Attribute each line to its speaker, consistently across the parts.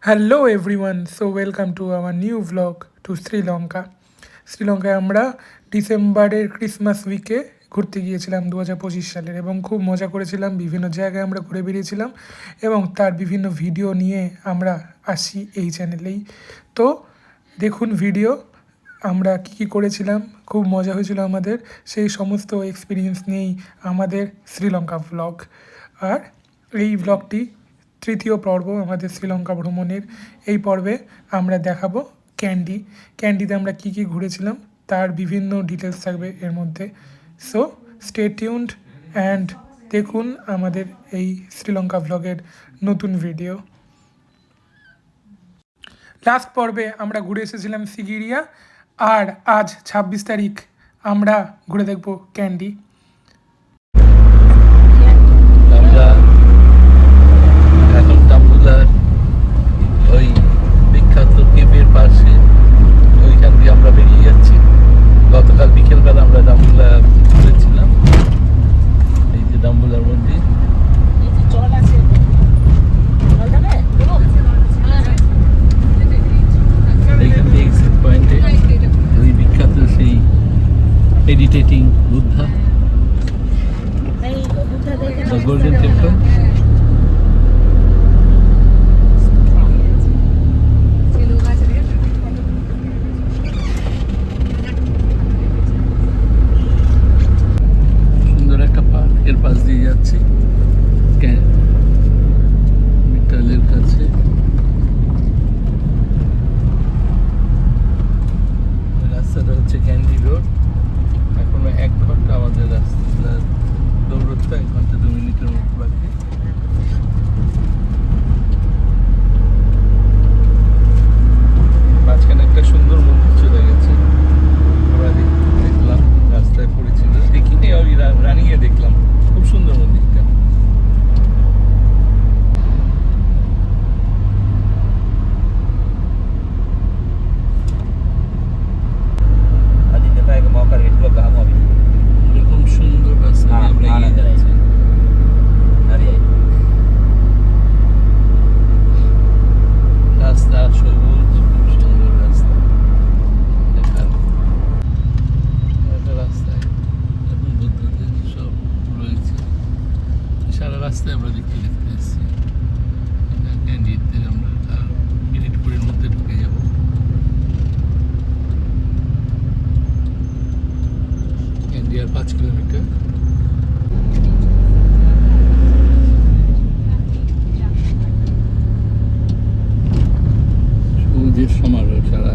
Speaker 1: Hello everyone, so welcome to our new vlog to Sri Lanka. শ্রীলঙ্কায় আমরা ডিসেম্বরের ক্রিসমাস উইকে ঘুরতে গিয়েছিলাম 2025 সালের, এবং খুব মজা করেছিলাম। বিভিন্ন জায়গায় আমরা ঘুরে বেরিয়েছিলাম এবং তার বিভিন্ন ভিডিও নিয়ে আমরা আসি এই চ্যানেলেই। তো দেখুন ভিডিও, আমরা কী কী করেছিলাম, খুব মজা হয়েছিল আমাদের। সেই সমস্ত এক্সপিরিয়েন্স নিয়েই আমাদের শ্রীলঙ্কা ভ্লগ। আর এই ভ্লগটি তৃতীয় পর্ব আমাদের শ্রীলঙ্কা ভ্রমণের। এই পর্বে আমরা দেখাবো ক্যান্ডিতে আমরা কী কী ঘুরেছিলাম তার বিভিন্ন ডিটেলস থাকবে এর মধ্যে। সো স্টে টিউনড অ্যান্ড দেখুন আমাদের এই শ্রীলঙ্কা ভ্লগের নতুন ভিডিও। লাস্ট পর্বে আমরা ঘুরে এসেছিলাম সিগিরিয়া, আর আজ 26 তারিখ আমরা ঘুরে দেখব ক্যান্ডি।
Speaker 2: আমরা এখন টাম্বুলার ওই বিখ্যাত কেপের পাশে ওইখান দিয়ে আমরা বেরিয়ে যাচ্ছি। গতকাল বিকেলবেলা আমরা ডাম্বুলা ঘুরেছিলাম। এই যে ডাম্বুলার মন্দির, এইখান দিয়ে এক্সিট পয়েন্টে ওই বিখ্যাত সেই মেডিটেটিং বুদ্ধা, গোল্ডেন টেম্পল। সুন্দর একটা পার্কের পাশ দিয়ে যাচ্ছি মিটালের কাছে। রাস্তাটা হচ্ছে ক্যান্ডি রোড। এখনো 1 ঘন্টা আমাদের রাস্তা দৌড়তে, 1 ঘন্টা 2 মিনিটের মতো বাকি। মাঝখানে একটা সুন্দর মন্দির চলে গেছে, আমরা দেখলাম, রাস্তায় পড়েছিল, দেখিনি, ওই রানিয়ে দেখলাম। খুব সুন্দর মন্দিরটা। এরকম সুন্দর রাস্তা দিয়ে আমরা এগিয়ে যাচ্ছি। রাস্তা সবুজ, খুব সুন্দর রাস্তা দেখার। একটা রাস্তায় এখন বুদ্ধদের সব রয়েছে। সারা রাস্তায় আমরা দেখতে দেখতে এসেছি। ক্যান্ডিতে আমরা আর মিনিটপুরের মধ্যে ঢুকে যাব। ক্যান্ডি আর 5 কিলোমিটার। সবুজের সমারোহ সারা।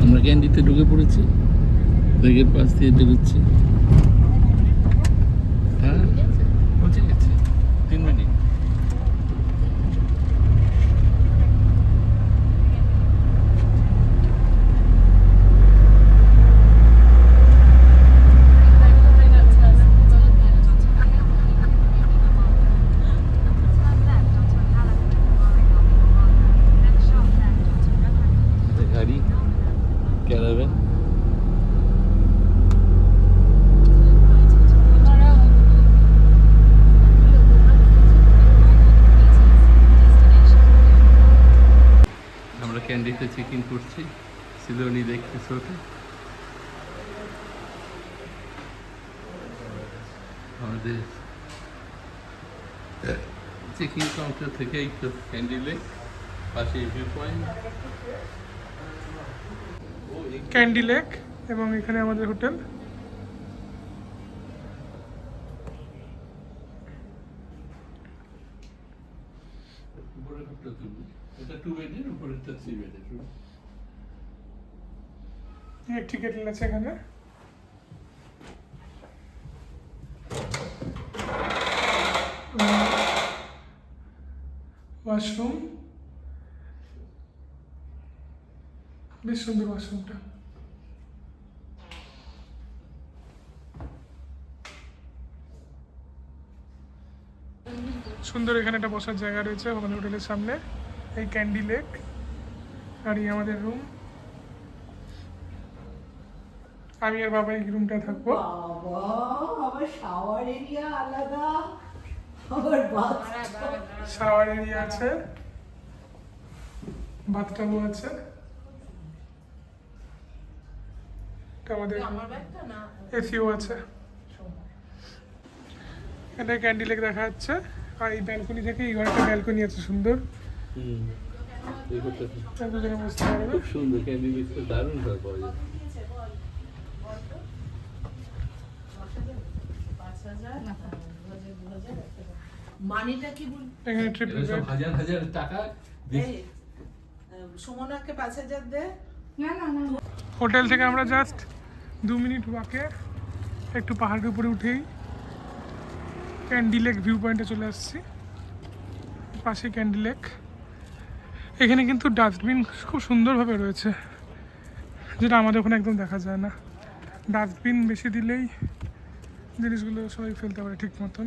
Speaker 2: আমরা ক্যান্ডিতে ঢুকে পড়েছি, ব্যাগের পাশ দিয়ে বেরোচ্ছি। হ্যাঁ, পৌঁছে গেছি, 3 মিনিট। গাড়ি ক্যারাভ্যান। আমরা ক্যান্ডিতে চেক ইন করছি, সিলোনি দেখতেছি ওটা। আমাদের চেকিং কাউন্টার থেকে একটু ক্যান্ডি লেক পাশে ভিউ পয়েন্ট,
Speaker 1: ক্যান্ডি লেক, এবং এখানে আমাদের হোটেল।
Speaker 2: এটা 2 বেডের, উপরেরটা 3 বেডের।
Speaker 1: ইলেকট্রিক কেটেল আছে এখানে। ওয়াশরুম, বেশ সুন্দর ওয়াশরুমটা। সুন্দর এখানে একটা বসার জায়গা রয়েছে আমাদের হোটেলের সামনে। এই ক্যান্ডি লেক, আর এই আমাদের রুম। আমি আর বাবা এই রুমটা থাকবো।
Speaker 3: বাবা, আমার শাওয়ার এরিয়া আলাদা, আমার বাথ
Speaker 1: শাওয়ার এরিয়া আছে, বাথটাবও আছে। এটা আমাদের এসিও আছে। এখানে ক্যান্ডি লেক দেখা যাচ্ছে, আর এই ব্যালকনি থেকে এই ঘরে একটা ব্যালকনি আছে সুন্দর, দুজনে বুঝতে পারবে।
Speaker 2: খুব সুন্দর ক্যান্ডি দেখতে, দারুণ ভাবে পাওয়া যায়।
Speaker 3: মানিটা কি বল?
Speaker 1: এখানে ট্রিপল
Speaker 2: এরা সব
Speaker 1: বেড।
Speaker 2: হাজার হাজার টাকা
Speaker 3: এই, সুমনাকে 5,000 দে।
Speaker 1: হোটেল থেকে আমরা জাস্ট 2 মিনিট ওয়াকে একটু পাহাড়ের উপরে উঠেই ক্যান্ডি লেক ভিউ পয়েন্টে চলে আসছি। পাশে ক্যান্ডি লেক। এখানে কিন্তু ডাস্টবিন খুব সুন্দরভাবে রয়েছে, যেটা আমাদের ওখানে একদম দেখা যায় না। ডাস্টবিন বেশি দিলেই জিনিসগুলো সবাই ফেলতে পারে ঠিক মতন।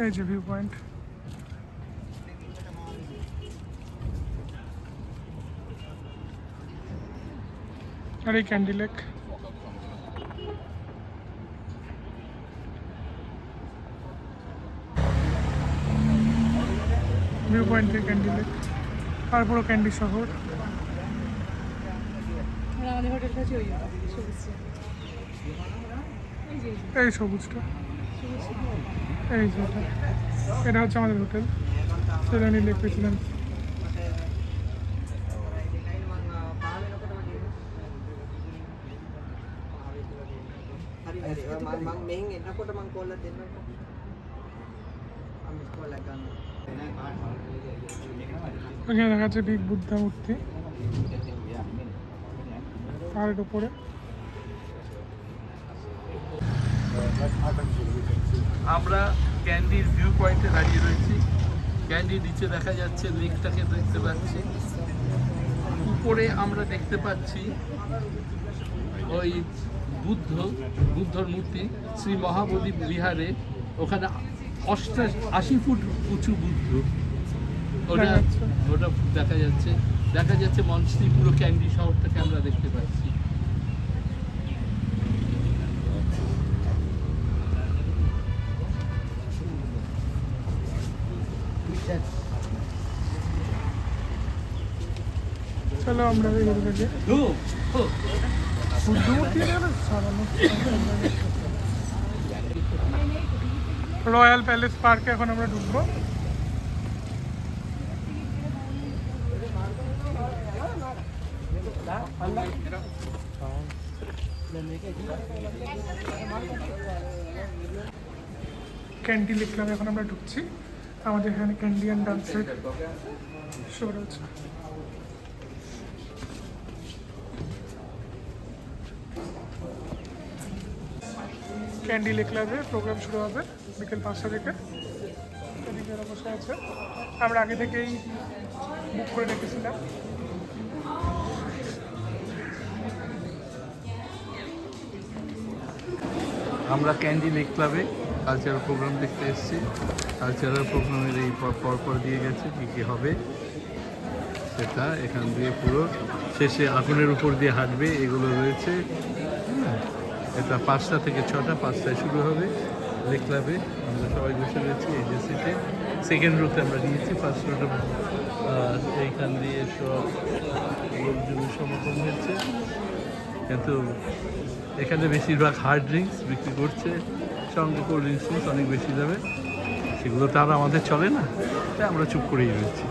Speaker 1: এই যে ভিউ পয়েন্ট। আর এই ক্যান্ডি লেক। ভিউ পয়েন্ট থেকে ক্যান্ডি লেক, তারপরও ক্যান্ডি শহর।
Speaker 4: আমাদের হোটেলটা হচ্ছে ওই সবুজ,
Speaker 1: এই সবুজটা, এই যেটা, এটা হচ্ছে আমাদের হোটেল সেরানি lake residence.
Speaker 5: mang ming ina ko namang kola din ako. Ang kola gan.
Speaker 1: ওখানে দেখা যাচ্ছে বিগ বুদ্ধা মূর্তি পাহাড়ের উপরে।
Speaker 2: আমরা ক্যান্ডির ভিউ পয়েন্টে দাঁড়িয়ে রয়েছি। ক্যান্ডির নিচে দেখা যাচ্ছে লেকটাকে দেখতে পাচ্ছি। উপরে আমরা দেখতে পাচ্ছি ওই বুদ্ধর মূর্তি শ্রী মহাবোধি বিহারে। ওখানে 80 ফুট উঁচু বুদ্ধ, ওটা ওটা দেখা যাচ্ছে। দেখা যাচ্ছে মঞ্চটি পুরো ক্যান্ডি শহরটাকে আমরা দেখতে পাচ্ছি।
Speaker 1: চলো আমরা এগুলো থেকে বুদ্ধ মূর্তি রয়্যাল প্যালেস পার্কে এখন আমরা ঢুকবো। ক্যান্ডি লেক ক্লাবে এখন আমরা ঢুকছি। আমাদের এখানে ক্যান্ডিয়ান ডান্সের শো রয়েছে। ক্যান্ডি লেক ক্লাবে প্রোগ্রাম শুরু হবে বিকেল 5টা থেকে। এদিকে ওরা বসে আছে, আমরা আগে থেকেই বুক করে রেখেছিলাম।
Speaker 2: আমরা ক্যান্ডি লেক ক্লাবে কালচারাল প্রোগ্রাম দেখতে এসেছি। কালচারাল প্রোগ্রামের এই পরপর দিয়ে গেছে কী কী হবে সেটা। এখান দিয়ে পুরো শেষে আগুনের উপর দিয়ে হাঁটবে, এগুলো রয়েছে। এটা 5টা থেকে 6টা, 5টায় শুরু হবে লেক ক্লাবে। আমরা সবাই বসে রয়েছি এই যে সিটে। সেকেন্ড রোতে আমরা নিয়েছি, ফার্স্ট রোতে এইখান দিয়ে সব লোকজনের সমাগম হয়েছে। কিন্তু এখানে বেশিরভাগ হার্ড ড্রিঙ্কস বিক্রি করছে, সঙ্গে কোল্ড ড্রিঙ্কস অনেক বেশি যাবে। সেগুলো তো আর আমাদের চলে না, তাই আমরা চুপ করেই রয়েছি।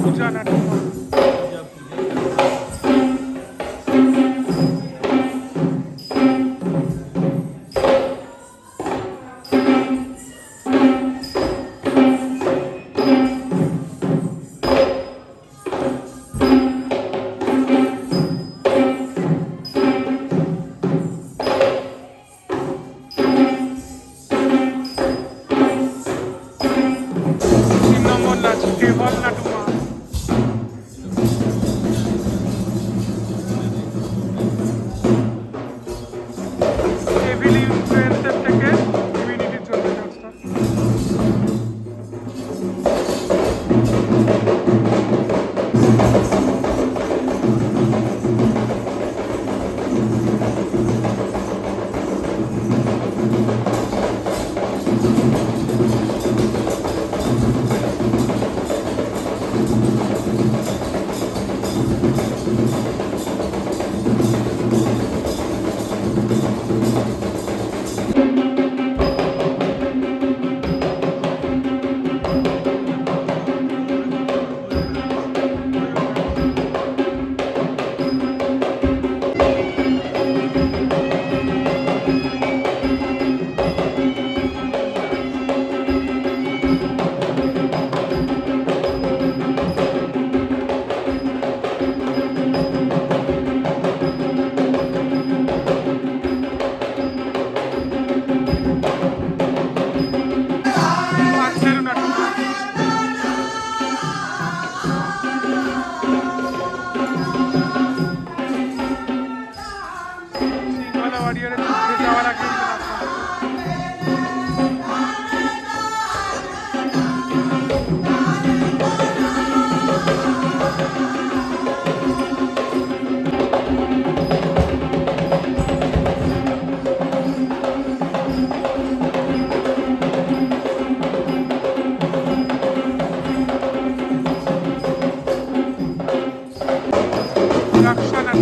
Speaker 1: পূজা নাটক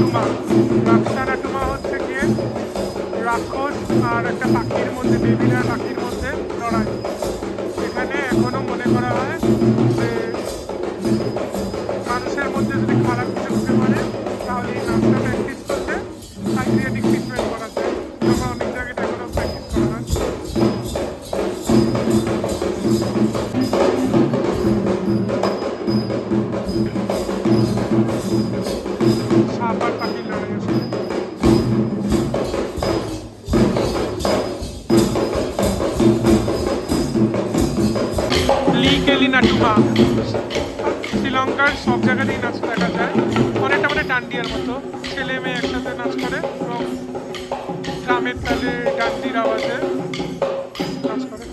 Speaker 1: নাটুমা। রাক্সা নাটুমা হচ্ছে গিয়ে রাক্ষস আর একটা পাখির মধ্যে, বেবিনা পাখির মধ্যে লড়াই। এখানে এখনো মনে করা হয় যে মানুষের মধ্যে যদি খারাপ কিছু হতে পারে তাহলে এই নাচটা প্র্যাকটিস করতে সাইকিয়াট্রিক ট্রিটমেন্ট করা যায়। তখন অনেক জায়গায় এখনো প্র্যাকটিস করা হয়। সাপ আর পাখির লড়াই আসলে। লি কেলি নাটুমা শ্রীলঙ্কার সব জায়গাতেই নাচ দেখা যায়। অনেকটা মানে ডান্ডিয়ার মতো, ছেলে মেয়ে একসাথে নাচ করে এবং গ্রামের তালে ডান্ডির আওয়াজে নাচ করে।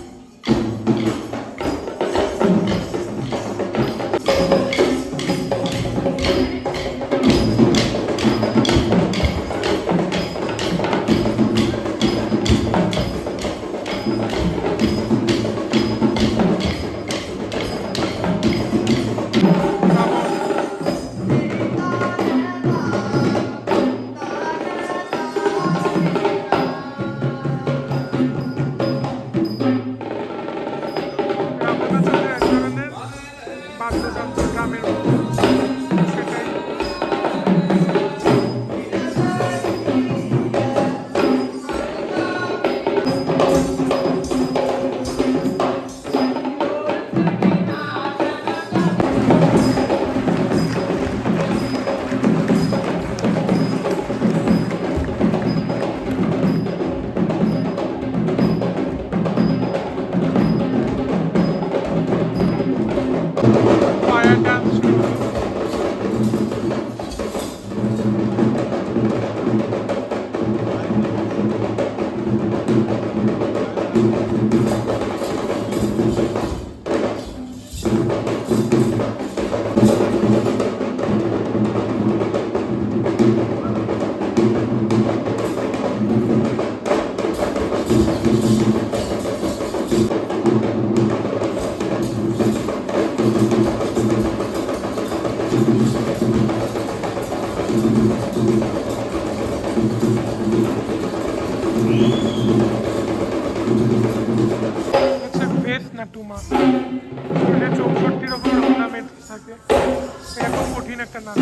Speaker 1: রাবণ হচ্ছে এক ধরনের বাদ্যযন্ত্র গ্রামের মতো, সেটাই। ফায়ার ডান্স শুরু হলো। হচ্ছে বেস নাটুমা। এটা 64 রকম অর্নামেন্ট থাকে। এটা খুব কঠিন একটা নাচ।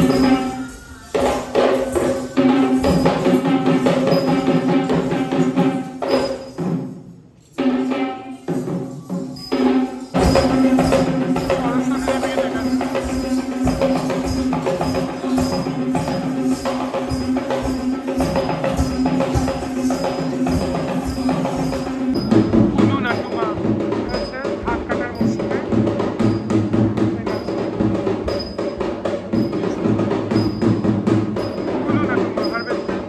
Speaker 1: সরস্বতী দেবীকে দেখা যায়। কুলু নাটুমা হচ্ছে ধান কাটার মৌসুমে এই নাচ। কুলু নাটুমা হারভেস্টার।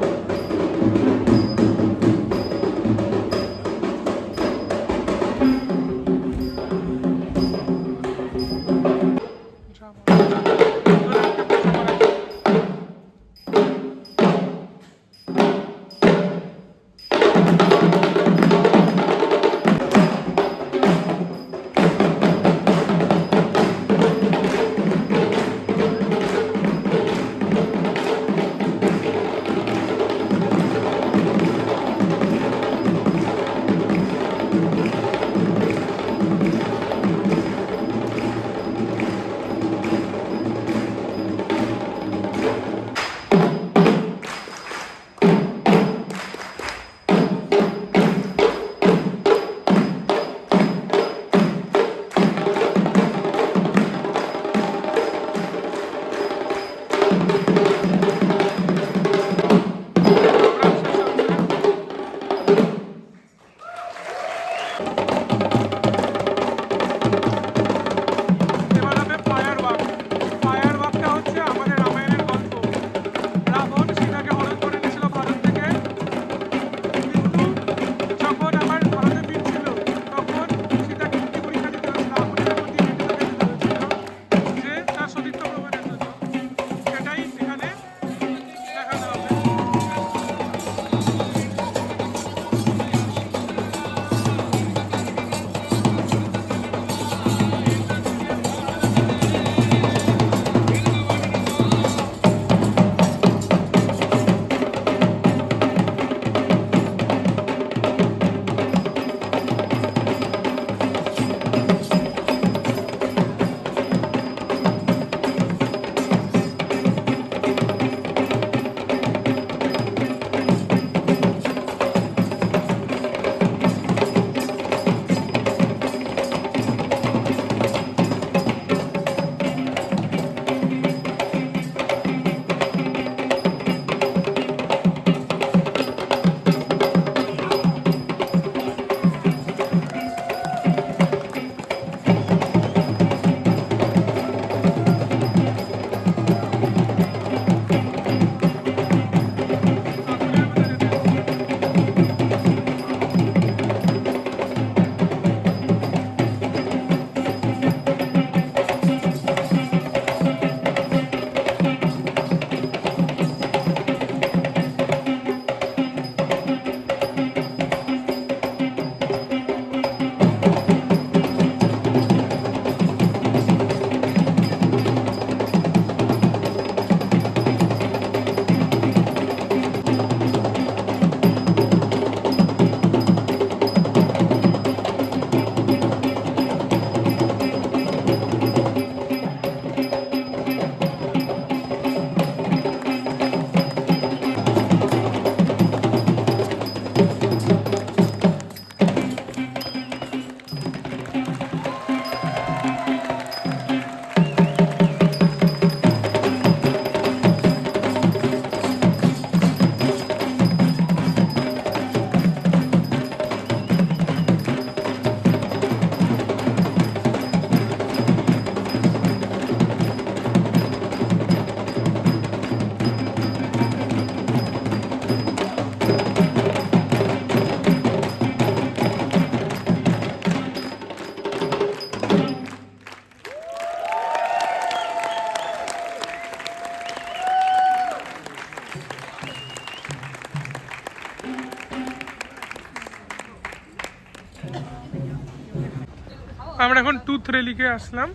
Speaker 1: আমরা এখন টুথ রেলিকে আসলাম,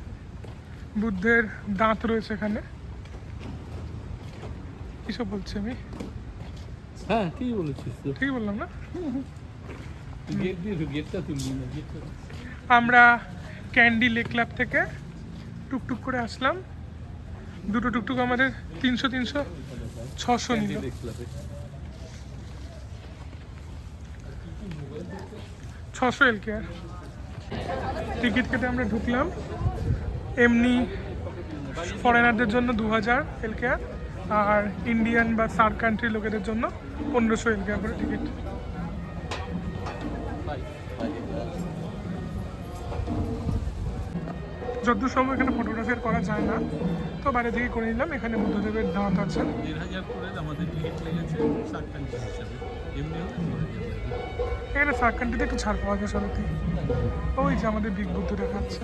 Speaker 1: বুদ্ধের দাঁত রয়েছে এখানে। কিসব বলছি আমি?
Speaker 2: হ্যাঁ কি বলেছিস তো?
Speaker 1: ঠিক বললাম না?
Speaker 2: গেট দিয়ে গেটটা তুলবি না, গেটটা
Speaker 1: আমরা ক্যান্ডি লেক ক্লাব থেকে টুকটুক করে আসলাম। দুটো টুকটুক আমাদের 300 600 নিল।
Speaker 2: দেখলাম
Speaker 1: 600 LKR টিকিট কেটে আমরা ঢুকলাম। এমনি ফরেনারদের জন্য 2000 LKR, আর ইন্ডিয়ান বা সার্ক কান্ট্রি লোকেদের জন্য 1500 LKR করে টিকিট। যতদূর সম্ভব এখানে ফটোগ্রাফি করা যায় না, তো বাইরে থেকে করে নিলাম। এখানে বুদ্ধদেবের দাঁত আছে।
Speaker 2: 1500 করে আমাদের টিকিট লেগেছে সার্ক কান্ট্রি হিসাবে, এমনি হলে 2000।
Speaker 1: এখানে সার্ক কান্ট্রিতে একটু ছাড় পাওয়া যায় সবাইতে। ওই যে আমাদের বিগ বুদ্ধ দেখাচ্ছে।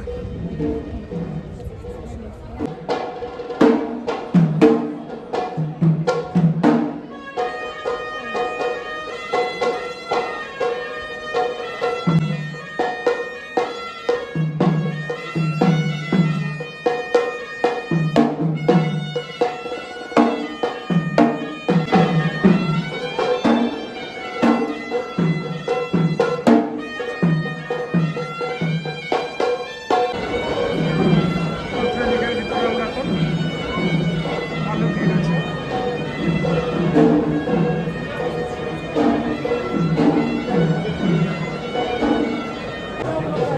Speaker 1: ট্রেনিংয়ের ভিতরে আমরা এখন, ভালো ভিড় আছে।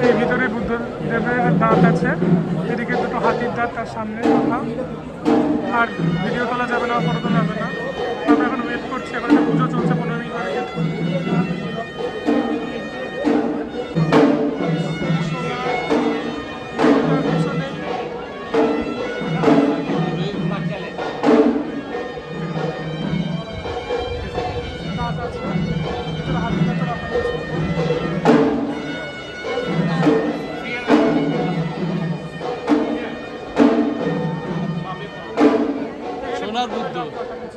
Speaker 1: এই ভিতরে বুদ্ধদেবের দাঁত আছে, এদিকে দুটো হাতির দাঁত তার সামনে রাখা। আর ভিডিও তোলা যাবে না, ফটো তোলা যাবে না। আমরা এখন ওয়েট করছি, এখন একটা পুজো চলছে 15 মিনিট পরে। দাঁত আছে, ভিতরে হাতির দাঁতও রাখা হয়েছে।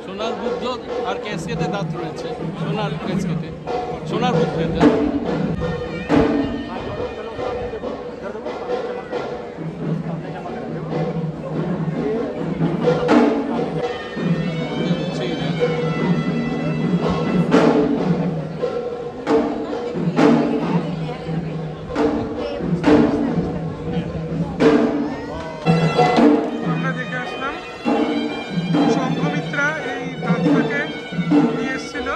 Speaker 2: সোনার বুদ্ধ আর ক্যাসকেটে দাঁত রয়েছে, সোনার ক্যাসকেটে, সোনার বুদ্ধের দাঁত।
Speaker 1: আমরা দেখে আসলাম সংঘমিত্রা এই দাঁতটাকে নিয়ে এসেছিল।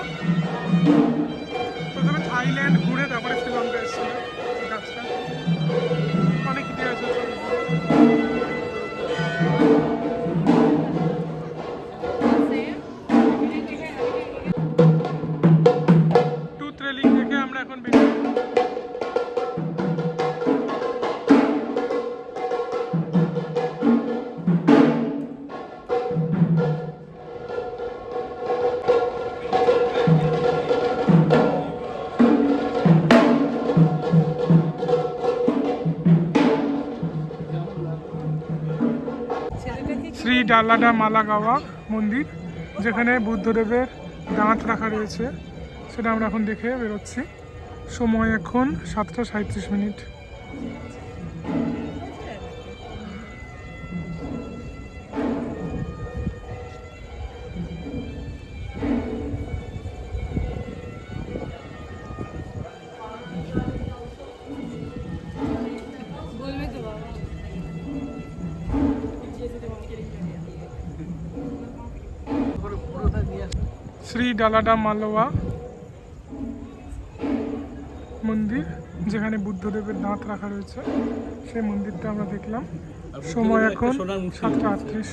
Speaker 1: প্রথমে থাইল্যান্ড ঘুরে তারপরে শ্রীলঙ্কা এসেছিল এই গাছটা। অনেক ইতিহাস আছে। টুথ রেলিং থেকে আমরা এখন বেরিয়ে শ্রী ডালাডা মালাগাওয়া মন্দির, যেখানে বুদ্ধদেবের দাঁত রাখা রয়েছে, সেটা আমরা এখন দেখে বেরোচ্ছি। সময় এখন 7টা 37 মিনিট।
Speaker 4: বলবে তো বাবা।
Speaker 1: শ্রী ডালাডা মালওয়া মন্দির, যেখানে বুদ্ধদেবের দাঁত রাখা রয়েছে, সেই মন্দিরটা আমরা দেখলাম। সময় এখন 7টা 38।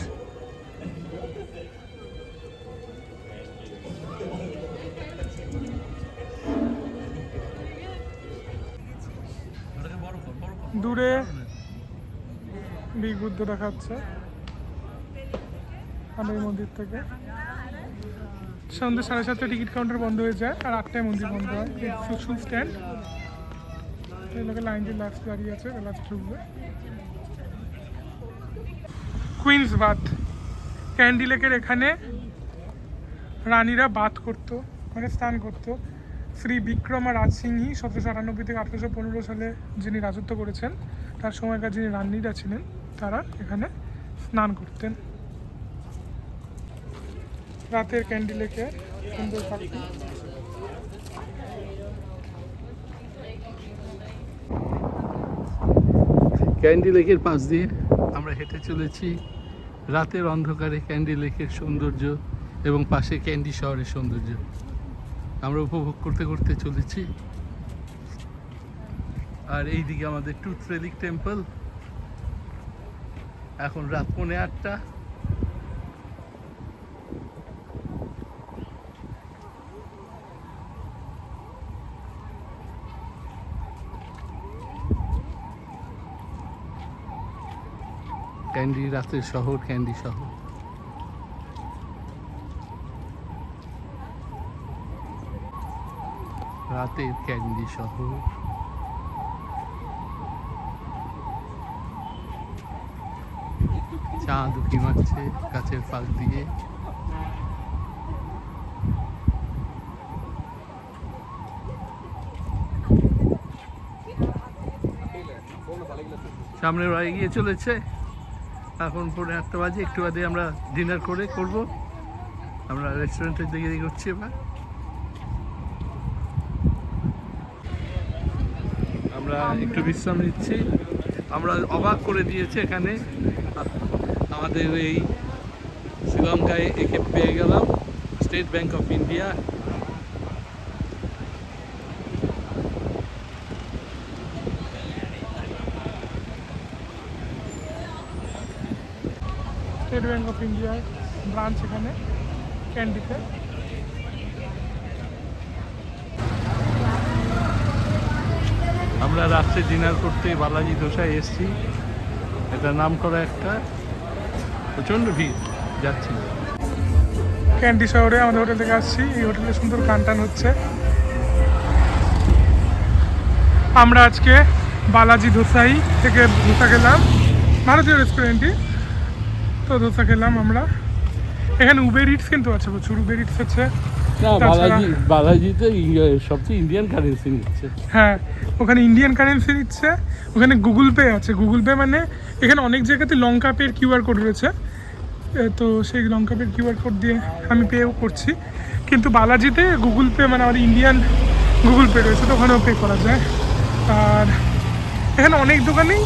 Speaker 1: দূরে বিগ বুদ্ধ দেখাচ্ছে আমাদের মন্দির থেকে। সন্ধ্যে 7:30 টিকিট কাউন্টার বন্ধ হয়ে যায়, আর 8টায় মন্দির বন্ধ হয়। শু স্ট্যান্ড, এই লোকের লাইন দিয়ে লাস্ট দাঁড়িয়ে আছে, লাস্ট ঢুকবে। কুইন্স বাথ, ক্যান্ডি লেকের এখানে রানীরা বাথ করতো, মানে স্নান করতো। শ্রী বিক্রমা রাজসিংহী 1798 থেকে 1815 সালে যিনি রাজত্ব করেছেন, তার সময়কার যিনি রান্নিরা ছিলেন তারা এখানে স্নান করতেন। রাতের ক্যান্ডি লেকে সুন্দর পাখি।
Speaker 2: ক্যান্ডি লেকের পাশ দিয়ে আমরা হেঁটে চলেছি। রাতের অন্ধকারে ক্যান্ডি লেকের সৌন্দর্য এবং পাশে ক্যান্ডি শহরের সৌন্দর্য আমরা উপভোগ করতে করতে চলেছি। আর এইদিকে আমাদের টুথ রেলিক টেম্পল। এখন রাত 8:45। ক্যান্ডি রাতের শহর, ক্যান্ডি শহর। রাতের ক্যান্ডি শহর। চাঁদ উঁকি মারছে গাছের ফাঁক দিয়ে। সামনে ওরা এগিয়ে চলেছে। এখন 8:30 বাজে, একটু বাদে আমরা ডিনার করব। আমরা রেস্টুরেন্টের দিকে এগোচ্ছি এবার। আমরা একটু বিশ্রাম নিচ্ছি। আমরা অবাক করে দিয়েছে এখানে আমাদের এই শ্রীলঙ্কায় একে পেয়ে গেলাম, state bank of India.
Speaker 1: State bank of ইন্ডিয়ার ব্রাঞ্চ এখানে ক্যান্ডিতে।
Speaker 2: আমরা রাত্রে ডিনার করতে বালাজি দোসায় এসেছি। এটা নাম করা একটা, প্রচণ্ড ভিড় যাচ্ছি।
Speaker 1: ক্যান্ডি শহরে আমাদের হোটেল থেকে আসছি। এই হোটেলে সুন্দর গান টান হচ্ছে। আমরা আজকে বালাজি দোসাই থেকে ধোসা খেলাম, ভারতীয় রেস্টুরেন্টই। তো ধোসা খেলাম আমরা। এখানে উবের ইটস কিন্তু আছে, প্রচুর উবের ইটস আছে।
Speaker 2: না,
Speaker 1: তাছাড়া
Speaker 2: বালাজিতে সবচেয়ে ইন্ডিয়ান কারেন্সি নিচ্ছে।
Speaker 1: হ্যাঁ, ওখানে ইন্ডিয়ান কারেন্সি নিচ্ছে। ওখানে গুগল পে আছে। গুগল পে মানে এখানে অনেক জায়গাতে লঙ্কা পের কিউআর কোড রয়েছে। তো সেই লঙ্কা পের কিউআর কোড দিয়ে আমি পেও করছি। কিন্তু বালাজিতে গুগল পে মানে আমাদের ইন্ডিয়ান গুগল পে রয়েছে, তো ওখানেও পে করা যায়। আর এখানে অনেক দোকানেই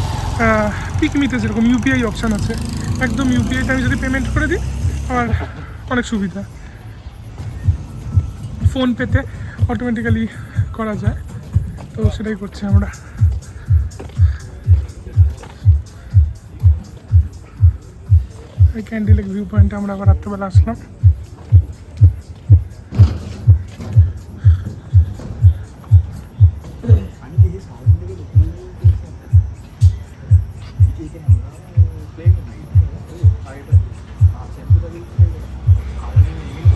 Speaker 1: পিকমিতে যেরকম ইউপিআই অপশান আছে, একদম ইউপিআইতে আমি যদি পেমেন্ট করে দিই আমার অনেক সুবিধা। ফোনপেতে অটোমেটিক্যালি করা যায়, তো সেটাই করছি আমরা। এই ক্যান্ডি লেক ভিউ পয়েন্টে আমরা আবার রাত্রেবেলা আসলাম।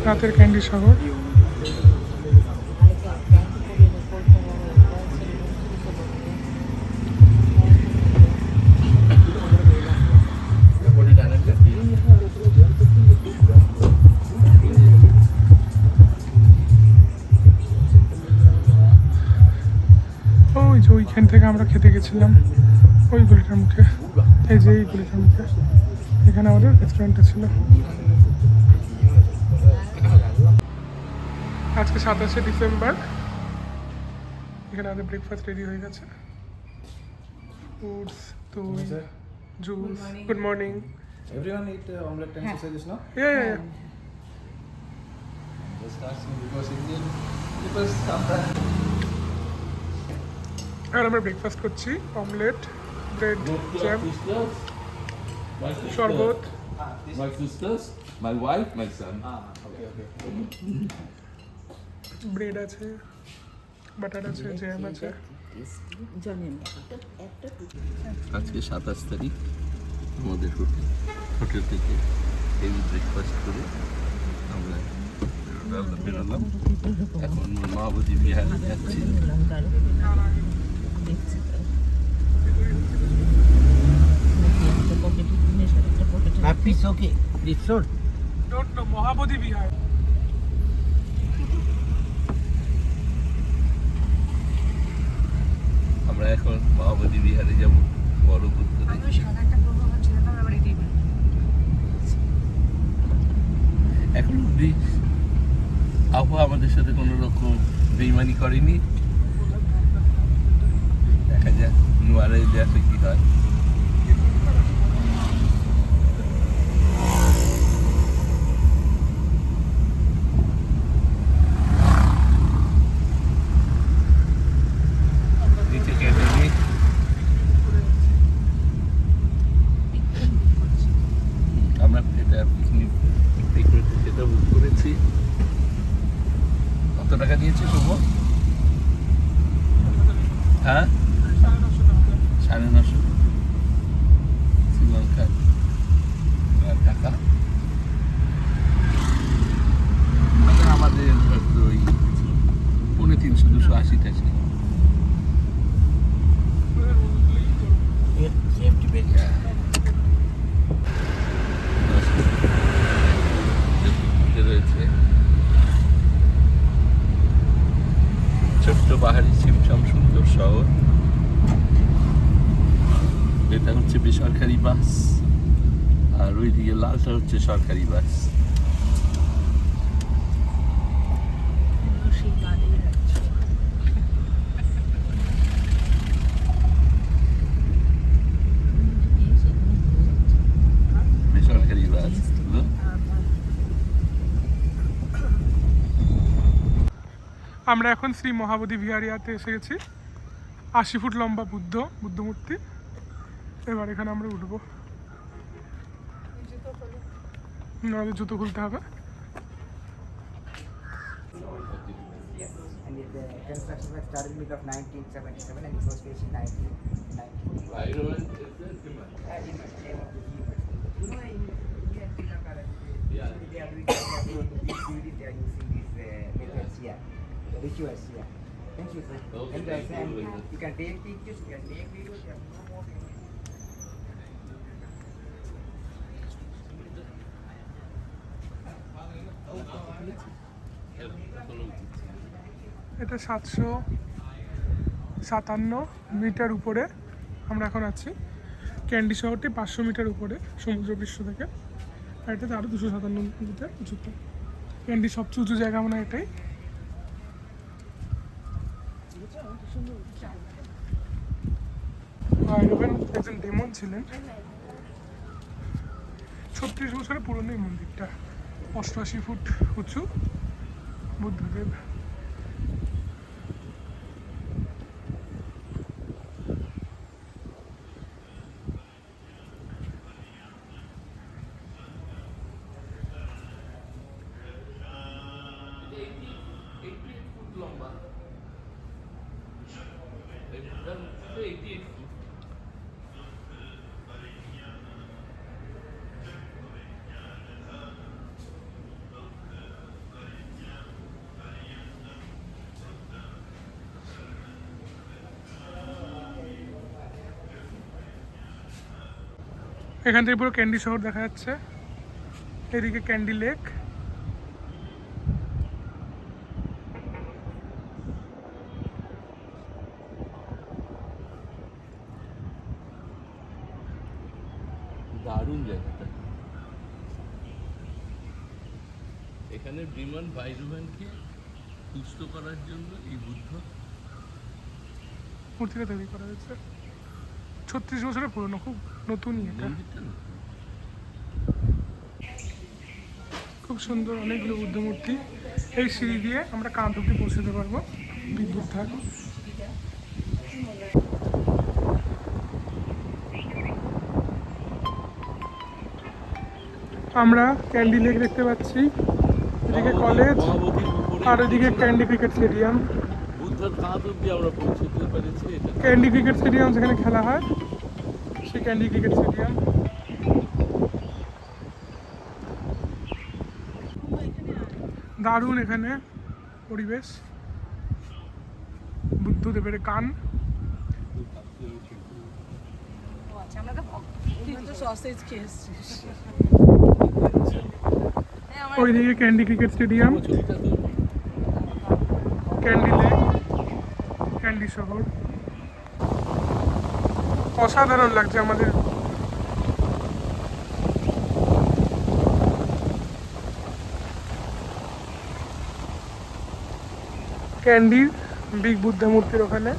Speaker 1: রাতের ক্যান্ডি শহর। ওই যে ওইখান থেকে আমরা খেতে গেছিলাম, ওই গলিটার মুখে। এই যে এই গলিটার মুখে এখানে আমাদের রেস্টুরেন্টটা ছিল। আজকে 27শে ডিসেম্বর। এখানে আমাদের ব্রেকফাস্ট রেডি হয়ে গেছে। ফ্রুটস, দই, juice. Good morning.
Speaker 6: Everyone eat omelette and sausages, no?
Speaker 1: Yeah.
Speaker 6: Just asking because Indian people sometimes.
Speaker 1: আর আমরা ব্রেকফাস্ট করছি অমলেট, ব্রেড, জ্যাম, শরবত।
Speaker 2: My sisters, my wife, my son.
Speaker 6: Okay.
Speaker 1: Bread আছে, butter আছে, jam আছে।
Speaker 2: আজকে 27 তারিখ। আমাদের হোটেল থেকে হেভি ব্রেকফাস্ট করে আমরা বেরোলাম। এখন মহাবোধি বিহারে যাচ্ছি।
Speaker 5: It's okay. It's all.
Speaker 1: Don't know, Mahabodhi Bihar.
Speaker 2: আমরা এখন মহাবোধি বিহারে যাব। বড় বুদ্ধ
Speaker 4: আমিও সাদা একটা করবো ভাবছিলাম, আবার এটাই বানাবো।
Speaker 2: এখন অব্দি আবহাওয়া আমাদের সাথে কোনো রকম বেইমানি করেনি। দেখা যাক নোয়ারে দেখে কি হয়। নিচে কেটে নিই। আমরা এটা পিকনিক যেটা বুক করেছি। কত টাকা নিয়েছি তবু? হ্যাঁ, 950 শ্রীলঙ্কার টাকা। আমাদের হয়তো ওই 350 280 টাকা। সেফটি বেল্ট রয়েছে। ছোট্ট পাহাড়ি ছিমছাম সুন্দর শহর। এটা হচ্ছে বেসরকারি বাস, আর ওইদিকে লালটা হচ্ছে সরকারি বাস।
Speaker 4: সেই বাদে রাখছি।
Speaker 2: বেসরকারি বাস।
Speaker 1: আমরা এখন শ্রী মহাবোধি বিহারিয়াতে এসে গেছি। 80 ফুট লম্বা বুদ্ধ মূর্তি। এবার এখানে আমরা উঠবো। আমাদের জুতো খুলতে হবে।
Speaker 7: And the construction was started mid of 1977 and it was finished in 1990. You know, in India, Sri Lanka, they are doing activities, they are using these methods here, rituals here. Thank you, sir.
Speaker 2: Okay,
Speaker 7: And,
Speaker 2: thank you.
Speaker 7: and you can take pictures, you can take videos, you have no more things.
Speaker 1: এটা 757 metre উপরে আমরা এখন আছি। Candy শহরটি 500 metre উপরে সমুদ্রপৃষ্ঠ থেকে, আর এটাতে আরও 257 মিটার উঁচুতে। ক্যান্ডি সবচেয়ে উঁচু জায়গা মানে এটাই। ভৈরবের একজন ডেমন ছিলেন। 36 বছরের পুরনো এই মন্দিরটা। 88 ফুট উঁচু বুদ্ধদেব। এখান থেকে পুরো ক্যান্ডি শহর দেখা যাচ্ছে। এদিকে ক্যান্ডি লেক।
Speaker 2: দারুণ জায়গাটা। এখানে বিমান ভাইরুভানকে তুষ্ট করার জন্য এই বুদ্ধ
Speaker 1: মূর্তিটা তৈরি করা হয়েছে। 36 বছরের পুরনো, খুব নতুনই এটা।
Speaker 2: মন্দিরটা না?
Speaker 1: খুব সুন্দর অনেকগুলো বুদ্ধ মূর্তি। এই সিঁড়ি দিয়ে আমরা কাঁধ অব্দি পৌঁছতে পারবো। বিদ্যুৎ থাক। আমরা ক্যান্ডি লেক দেখতে পাচ্ছি, এদিকে কলেজ,
Speaker 2: মহাবোধির উপরে
Speaker 1: আর ওইদিকে ক্যান্ডি ক্রিকেট স্টেডিয়াম।
Speaker 2: বুদ্ধর কাঁধ অব্দি আমরা পৌঁছতে পেরেছি। এটা
Speaker 1: ক্যান্ডি ক্রিকেট স্টেডিয়াম যেখানে খেলা হয়, সেই ক্যান্ডি ক্রিকেট স্টেডিয়াম। দারুণ এখানে পরিবেশ। বুদ্ধদেবের কান।
Speaker 4: আচ্ছা, আমরা তো সসেজ খেয়ে এসছি।
Speaker 1: ওইদিকে ক্যান্ডি ক্রিকেট স্টেডিয়াম,
Speaker 2: ছবিটা তো
Speaker 1: ক্যান্ডি লেক, ক্যান্ডি শহর। অসাধারণ লাগছে আমাদের। ক্যান্ডি বিগ বুদ্ধা মূর্তির ওখানে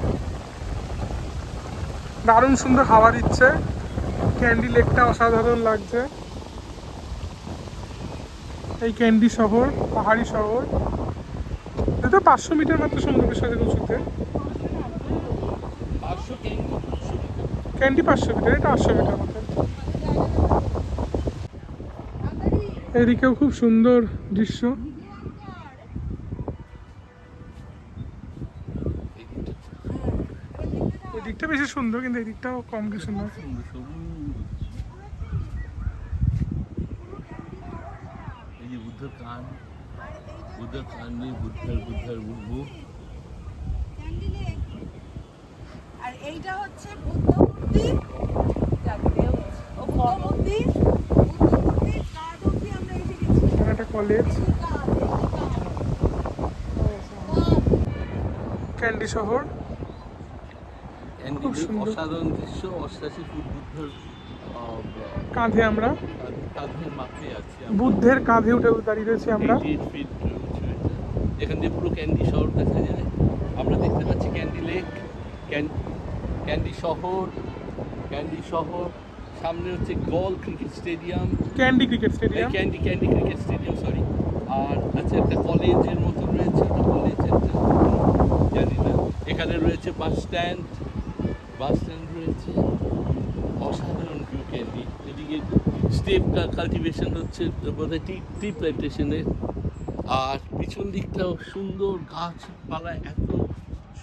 Speaker 1: দারুণ সুন্দর হাওয়া দিচ্ছে। ক্যান্ডি লেকটা অসাধারণ লাগছে। এই ক্যান্ডি শহর, পাহাড়ি শহর, এটা 500 মিটার মাত্র সমুদ্রের সাথে উঁচুতে। ক্যান্ডি 500 মিটার, এটা 800 মিটার মতো। এদিকেও খুব সুন্দর দৃশ্য। এই দিকটা বেশি সুন্দর, কিন্তু এই দিকটাও কম কি সুন্দর।
Speaker 2: এই যে বুদ্ধের কান, বুদ্ধের কান নিয়ে বুদ্ধের মুখ।
Speaker 4: আর এইটা হচ্ছে বুদ্ধ মূর্তি। ও বুদ্ধ মূর্তি, বুদ্ধ মূর্তির কাঁধ অব্দি আমরা এসে গেছি।
Speaker 1: এখানে একটা কলেজ, ক্যান্ডি শহর, খুব সুন্দর।
Speaker 2: অসাধারণ দৃশ্য। 88 ফুট বুদ্ধের
Speaker 1: কাঁধে আমরা,
Speaker 2: কাঁধের মাপে আছি।
Speaker 1: বুদ্ধের কাঁধে উঠে দাঁড়িয়ে রয়েছি আমরা।
Speaker 2: 88 ফিট উঁচু এটা। এখান দিয়ে পুরো ক্যান্ডি শহর দেখা যায়। আমরা দেখতে পাচ্ছি ক্যান্ডি লেক, ক্যান্ডি শহর, ক্যান্ডি শহর। সামনে হচ্ছে Galle cricket stadium,
Speaker 1: Kandy cricket stadium,
Speaker 2: Kandy cricket stadium, sorry. আর আছে একটা কলেজের মতো রয়েছে, একটা কলেজ একটা জানি না। এখানে রয়েছে বাস স্ট্যান্ড রয়েছে। অসাধারণ ভিউ ক্যান্ডি। এদিকে স্টেপ কাল্টিভেশন হচ্ছে বোধহয় টি প্ল্যান্টেশনের। আর পিছন দিকটাও সুন্দর, গাছপালা এত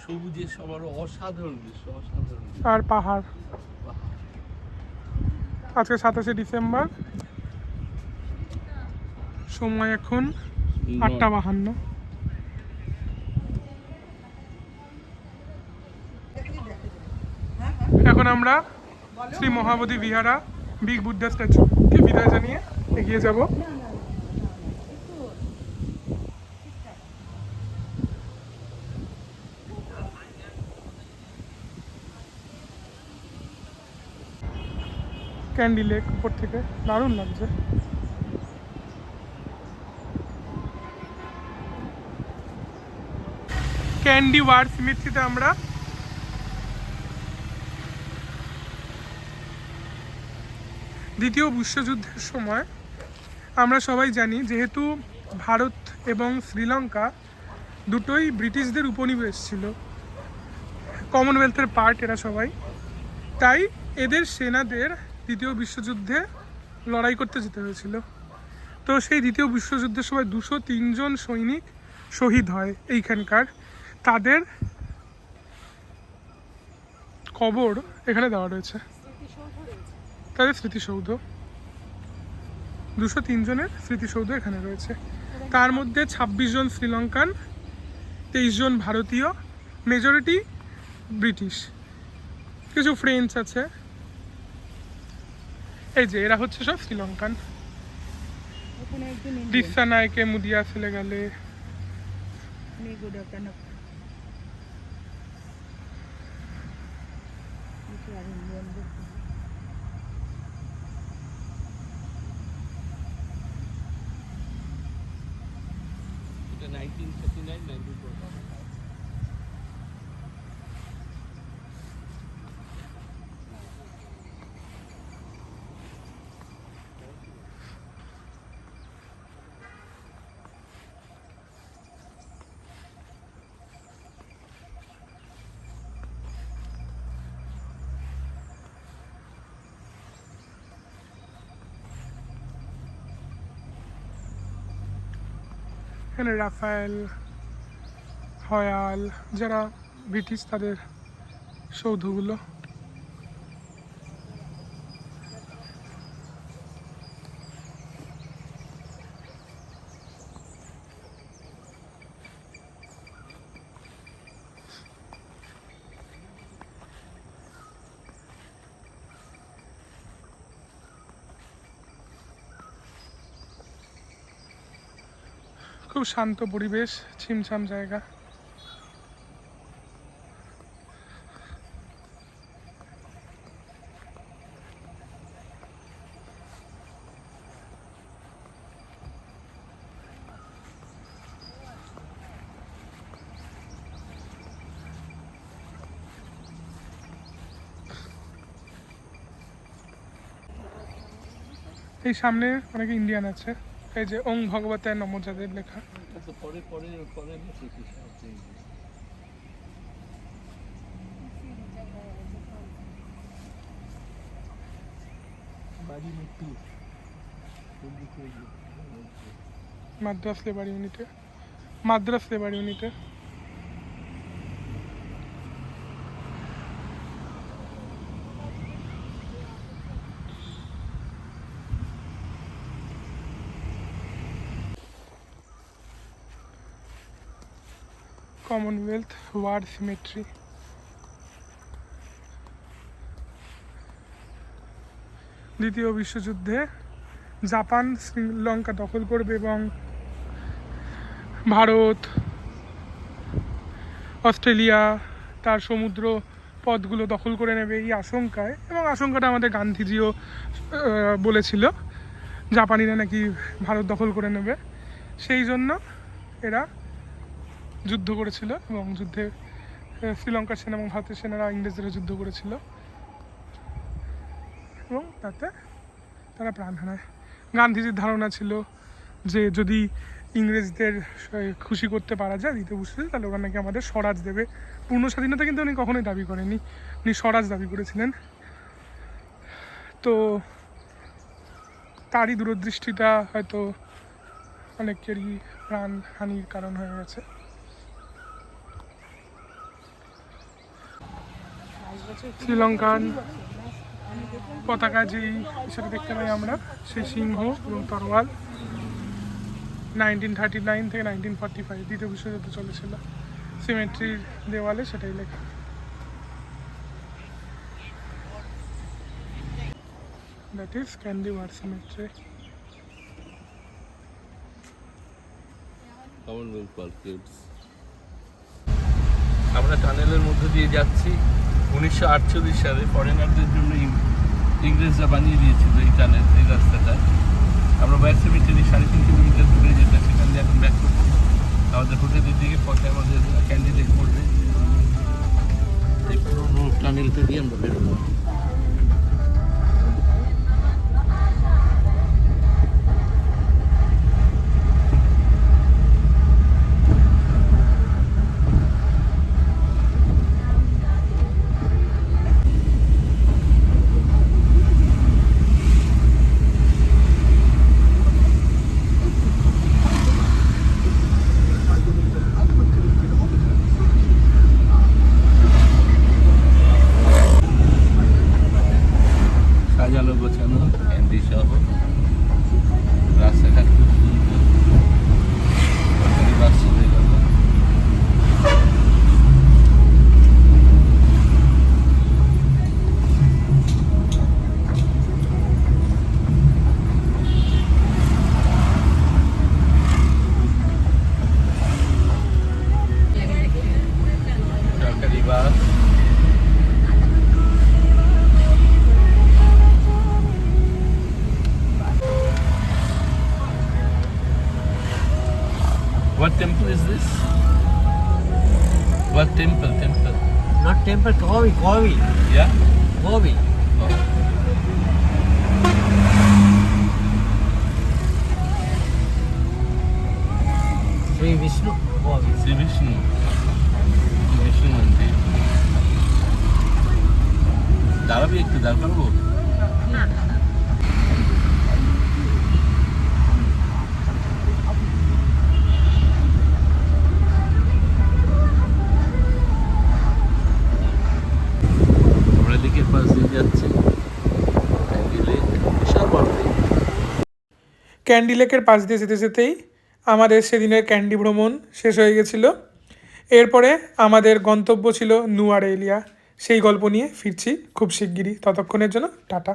Speaker 2: সবুজের সবারও অসাধারণ দৃশ্য, অসাধারণ।
Speaker 1: আর পাহাড়। আজকে 27শে ডিসেম্বর, সময় এখন 8:52। এখন আমরা শ্রী মহাবোধি বিহারা বিগ বুদ্ধা স্ট্যাচুকে বিদায় জানিয়ে এগিয়ে যাব। ক্যান্ডি লেক উপর থেকে দারুণ লাগছে। ক্যান্ডি ওয়ার সিমেট্রিতে আমরা দ্বিতীয় বিশ্বযুদ্ধের সময়, আমরা সবাই জানি যেহেতু ভারত এবং শ্রীলঙ্কা দুটোই ব্রিটিশদের উপনিবেশ ছিল, কমনওয়েলথের পার্ট এরা সবাই, তাই এদের সেনাদের দ্বিতীয় বিশ্বযুদ্ধে লড়াই করতে যেতে হয়েছিল। তো সেই দ্বিতীয় বিশ্বযুদ্ধের সময় 203 জন সৈনিক শহীদ হয় এইখানকার। তাদের কবর এখানে দেওয়া রয়েছে, তাদের স্মৃতিসৌধ। 203 জনের স্মৃতিসৌধ এখানে রয়েছে। তার মধ্যে 26 জন শ্রীলঙ্কান, 23 জন ভারতীয়, মেজরিটি ব্রিটিশ, কিছু ফ্রেঞ্চ আছে। এই যে এরা হচ্ছে সব শ্রীলঙ্কান। দিশা নায়কে মুদিয়া ফেলে গেলে,
Speaker 2: এটা 1939-1940।
Speaker 1: এখানে রাফায়েল, হয়াল, যারা ব্রিটিশ, তাদের সৌধগুলো। খুব শান্ত পরিবেশ, ছিমছাম জায়গা। এই সামনে অনেক ইন্ডিয়ান আছে, এই যে ওং ভগবতে নমো যাদের লেখা।
Speaker 2: এটা তো পরে পরে পরে ব্রিটিশ আছে। বাড়ি মৃত্যু
Speaker 1: মাদ্রাস লেবার ইউনিটে, মাদ্রাস লেবার ইউনিটে। Commonwealth war cemetery. দ্বিতীয় বিশ্বযুদ্ধে জাপান শ্রীলঙ্কা দখল করবে এবং ভারত, অস্ট্রেলিয়া তার সমুদ্র পথগুলো দখল করে নেবে এই আশঙ্কায়, এবং আশঙ্কাটা আমাদের গান্ধীজিও বলেছিল জাপানিরা নাকি ভারত দখল করে নেবে, সেই জন্য এরা যুদ্ধ করেছিল এবং যুদ্ধে শ্রীলঙ্কার সেনা এবং ভারতের সেনারা ইংরেজদের যুদ্ধ করেছিল এবং তাতে তারা প্রাণ হারায়। গান্ধীজির ধারণা ছিল যে যদি ইংরেজদের খুশি করতে পারা যায় দ্বিতীয় বিশ্বযুদ্ধে, তাহলে ওরা নাকি আমাদের স্বরাজ দেবে। পূর্ণ স্বাধীনতা কিন্তু উনি কখনোই দাবি করেননি, উনি স্বরাজ দাবি করেছিলেন। তো তারই দূরদৃষ্টিটা হয়তো অনেকেরই প্রাণহানির কারণ হয়ে গেছে। শ্রীলঙ্কান পতাকা যেই সেটা দেখতে পাই আমরা, সেই সিংহ এবং তরোয়াল 1939 থেকে 1945 দ্বিতীয় বিশ্বযুদ্ধ চলেছিল। সিমেট্রির দেওয়ালে সেটাই লেখা। That is Kandy war cemetery.
Speaker 2: Commonwealth পার্কেটস। আমরা টানেলের মধ্যে দিয়ে যাচ্ছি। 1948 সালে ফরেনারদের জন্য ইংরেজরা বানিয়ে দিয়েছিল এই টানেল, এই রাস্তাটা। আমরা ওয়ার সিমেট্রি 3.5 কিলোমিটার দূরে যেটা, সেখান দিয়ে এখন ব্যাক করছি। আমাদের হোটেলের দিকে পথে আমাদের ক্যান্ডিডেট পড়বে। এই পুরোনো টানেলটা দিয়ে আমরা বেরোবো। সাজানো গোছানো ক্যান্ডি সহ রাস্তাঘাট খুব সুন্দর। বাস চলে গেল। সরকারি বাস। What temple is this? What temple? Temple.
Speaker 7: Not temple, Kavi.
Speaker 2: Yeah?
Speaker 7: Kavi.
Speaker 2: Oh.
Speaker 7: Sri Vishnu Kavi.
Speaker 2: Sri Vishnu. Vishnu Mandir. দাঁড়াবি একটু, দাঁড় করবো? দিকের পাশ দিয়ে যাচ্ছে ক্যান্ডি লেক, বিশাল বড় লেক।
Speaker 1: ক্যান্ডি লেকের পাশ দিয়ে যেতে যেতেই আমাদের সেদিনের ক্যান্ডি ভ্রমণ শেষ হয়ে গেছিলো। এরপরে আমাদের গন্তব্য ছিল নুয়ারেলিয়া। সেই গল্প নিয়ে ফিরছি খুব শিগগিরই। ততক্ষণের জন্য টাটা।